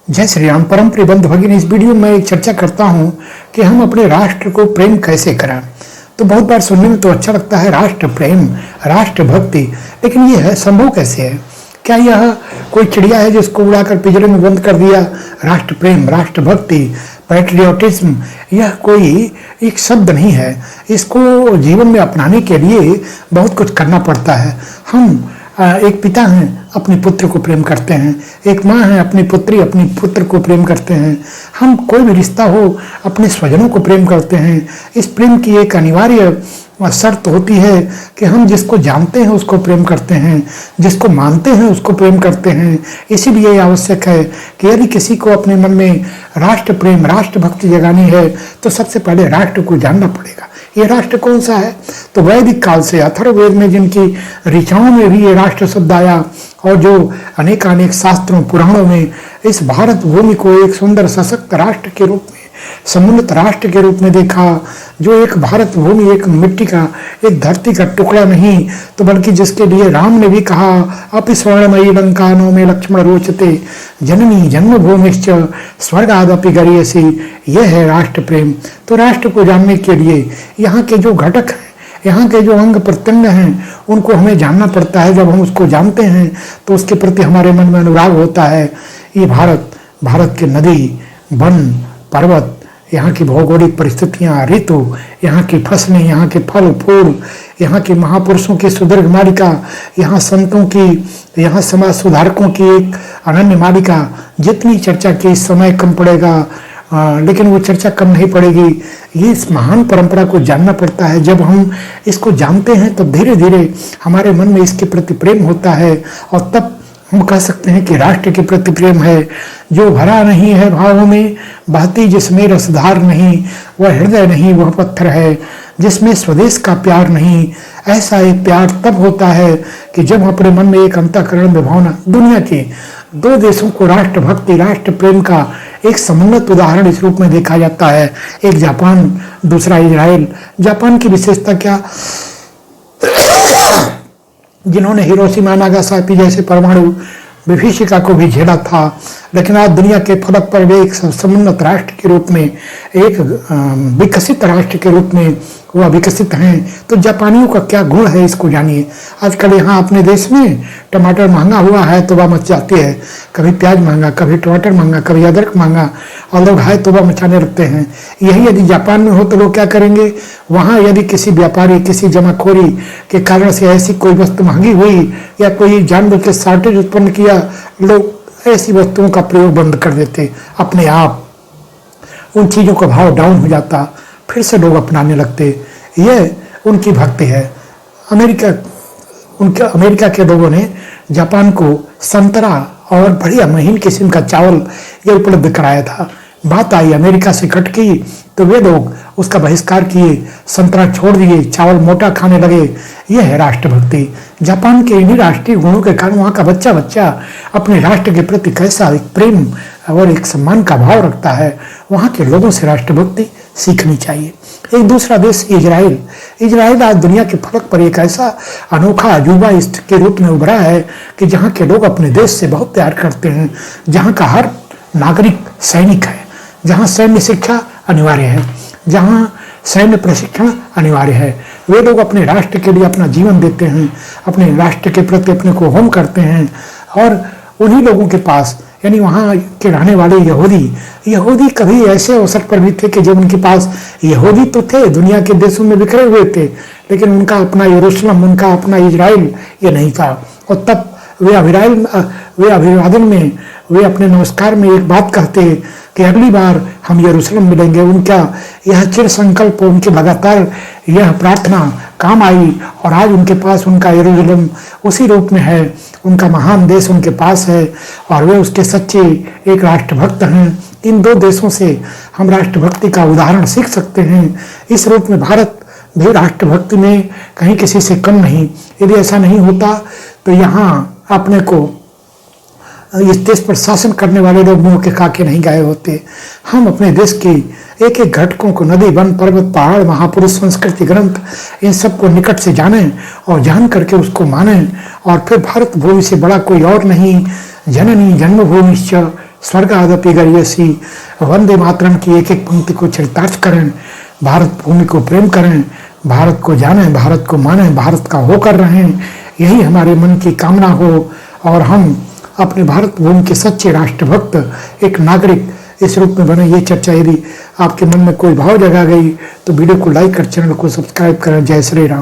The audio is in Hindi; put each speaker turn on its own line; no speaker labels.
जय श्री राम। परम प्रिय बंधु भगिनी, इस वीडियो में एक चर्चा करता हूं कि हम अपने राष्ट्र को प्रेम कैसे करें। तो बहुत बार सुनने में तो अच्छा लगता है राष्ट्र प्रेम, राष्ट्र भक्ति, लेकिन यह संभव कैसे है? क्या यह कोई चिड़िया है जिसको उड़ाकर पिंजरे में बंद कर दिया? राष्ट्र प्रेम, राष्ट्र भक्ति, पैट्रियोटिज्म, यह कोई एक शब्द नहीं है। इसको जीवन में अपनाने के लिए बहुत कुछ करना पड़ता है। हम एक पिता हैं, अपने पुत्र को प्रेम करते हैं। एक माँ है, अपनी पुत्री अपने पुत्र को प्रेम करते हैं। हम कोई भी रिश्ता हो, अपने स्वजनों को प्रेम करते हैं। इस प्रेम की एक अनिवार्य शर्त होती है कि हम जिसको जानते हैं उसको प्रेम करते हैं, जिसको मानते हैं उसको प्रेम करते हैं। इसीलिए आवश्यक है कि यदि किसी को अपने मन में राष्ट्र प्रेम, राष्ट्र भक्ति जगानी है तो सबसे पहले राष्ट्र को जानना पड़ेगा। ये राष्ट्र कौन सा है? तो वैदिक काल से अथर्ववेद में जिनकी ऋचाओं में भी ये राष्ट्र शब्द आया और जो अनेक शास्त्रों पुराणों में इस भारत भूमि को एक सुंदर सशक्त राष्ट्र के रूप में, समुन्नत राष्ट्र के रूप में देखा, जो एक भारत भूमि एक मिट्टी का, एक धरती का टुकड़ा नहीं तो बल्कि जिसके लिए राम ने भी कहा अपि स्वर्णमयी लंकानो में लक्ष्मण रोचते जननी जन्मभूमिश्च स्वर्गादपि गरीयसी। यह है राष्ट्र प्रेम। तो राष्ट्र को जानने के लिए यहाँ के जो घटक हैं, यहाँ के जो अंग प्रत्यंग हैं, उनको हमें जानना पड़ता है। जब हम उसको जानते हैं तो उसके प्रति हमारे मन में अनुराग होता है। ये भारत के नदी, वन, पर्वत, यहाँ की भौगोलिक परिस्थितियाँ, ऋतु, यहाँ की फसलें, यहाँ के फल फूल, यहाँ के महापुरुषों की सुदीर्घ मालिका, यहाँ संतों की, यहाँ समाज सुधारकों की एक अनन्य मालिका। जितनी चर्चा की इस समय कम पड़ेगा, लेकिन वो चर्चा कम नहीं पड़ेगी। ये इस महान परंपरा को जानना पड़ता है। जब हम इसको जानते हैं तो धीरे धीरे हमारे मन में इसके प्रति प्रेम होता है और तब हम कह सकते हैं कि राष्ट्र के प्रति प्रेम है। जो भरा नहीं है भावों में, बहती जिसमें रसधार नहीं, वह हृदय नहीं वह पत्थर है। जिसमें स्वदेश का प्यार नहीं, ऐसा एक प्यार तब होता है कि जब अपने मन में एक अंतःकरण में भावना। दुनिया के दो देशों को राष्ट्र भक्ति, राष्ट्र प्रेम का एक समुन्नत उदाहरण इस रूप में देखा जाता है। एक जापान, दूसरा इजराइल। जापान की विशेषता क्या? जिन्होंने हिरोशिमा नागासाकी जैसे परमाणु विभीषिका को भी झेला था, लेकिन आज दुनिया के फलक पर वे एक समुन्नत राष्ट्र के रूप में, एक विकसित राष्ट्र के रूप में वह विकसित हैं। तो जापानियों का क्या गुण है इसको जानिए। आजकल यहाँ अपने देश में टमाटर महंगा हुआ है तो वह मच जाती है। कभी प्याज महंगा, कभी टमाटर महंगा, कभी अदरक महंगा, और लोग हाय तौबा मचाने लगते हैं। यही यदि जापान में हो तो लोग क्या करेंगे? वहाँ यदि किसी व्यापारी, किसी जमाखोरी के कारण से ऐसी कोई वस्तु महंगी हुई या कोई जानवर के शॉर्टेज उत्पन्न किया, लोग ऐसी वस्तुओं का प्रयोग बंद कर देते। अपने आप उन चीज़ों का भाव डाउन हो जाता, फिर से लोग अपनाने लगते। ये उनकी भक्ति है। अमेरिका के लोगों ने जापान को संतरा और बढ़िया महीन किस्म का चावल ये उपलब्ध कराया था। बात आई अमेरिका से खटकी तो वे लोग उसका बहिष्कार किए, संतरा छोड़ दिए, चावल मोटा खाने लगे। यह है राष्ट्रभक्ति। जापान के इन्हीं राष्ट्रीय गुणों के कारण वहाँ का बच्चा बच्चा अपने राष्ट्र के प्रति कैसा एक प्रेम और एक सम्मान का भाव रखता है। वहाँ के लोगों से राष्ट्रभक्ति सीखनी चाहिए। एक दूसरा देश इजराइल। इजराइल आज दुनिया के फलक पर एक ऐसा अनोखा अजूबा के रूप में उभरा है कि जहाँ के लोग अपने देश से बहुत प्यार करते हैं, जहाँ का हर नागरिक सैनिक है, जहाँ सैन्य शिक्षा अनिवार्य है, जहाँ सैन्य प्रशिक्षण अनिवार्य है। वे लोग अपने राष्ट्र के लिए अपना जीवन देते हैं, अपने राष्ट्र के प्रति अपने को होम करते हैं। और उन्हीं लोगों के पास, यानी वहाँ के रहने वाले यहूदी कभी ऐसे अवसर पर भी थे कि जब उनके पास यहूदी तो थे, दुनिया के देशों में बिखरे हुए थे, लेकिन उनका अपना यरूशलेम, उनका अपना इजराइल ये नहीं था। और तब वे अभिवादन में, वे अपने नमस्कार में एक बात कहते कि अगली बार हम यरूशलेम मिलेंगे। उनका यह चिर संकल्प, उनकी लगातार यह प्रार्थना काम आई और आज उनके पास उनका यरूशलेम उसी रूप में है। उनका महान देश उनके पास है और वे उसके सच्चे एक राष्ट्रभक्त हैं। इन दो देशों से हम राष्ट्रभक्ति का उदाहरण सीख सकते हैं। इस रूप में भारत भी राष्ट्रभक्ति में कहीं किसी से कम नहीं। यदि ऐसा नहीं होता तो यहाँ अपने को इस देश पर शासन करने वाले लोग मुंह के काके नहीं गाए होते। हम अपने देश के एक एक घटकों को, नदी, वन, पर्वत, पहाड़, महापुरुष, संस्कृति, ग्रंथ, इन सबको निकट से जानें और जान करके उसको मानें। और फिर भारत भूमि से बड़ा कोई और नहीं, जननी जन्मभूमिश्च स्वर्ग आदपि गर्यसी, वंदे मातरम की एक एक पंक्ति को चरितार्थ करें, भारत भूमि को प्रेम करें, भारत को जानें, भारत को मानें, भारत का होकर रहें, यही हमारे मन की कामना हो और हम अपने भारत भूमि के सच्चे राष्ट्रभक्त एक नागरिक इस रूप में बने। ये चर्चा यदि आपके मन में कोई भाव जगा गई तो वीडियो को लाइक कर चैनल को सब्सक्राइब करें। जय श्री राम।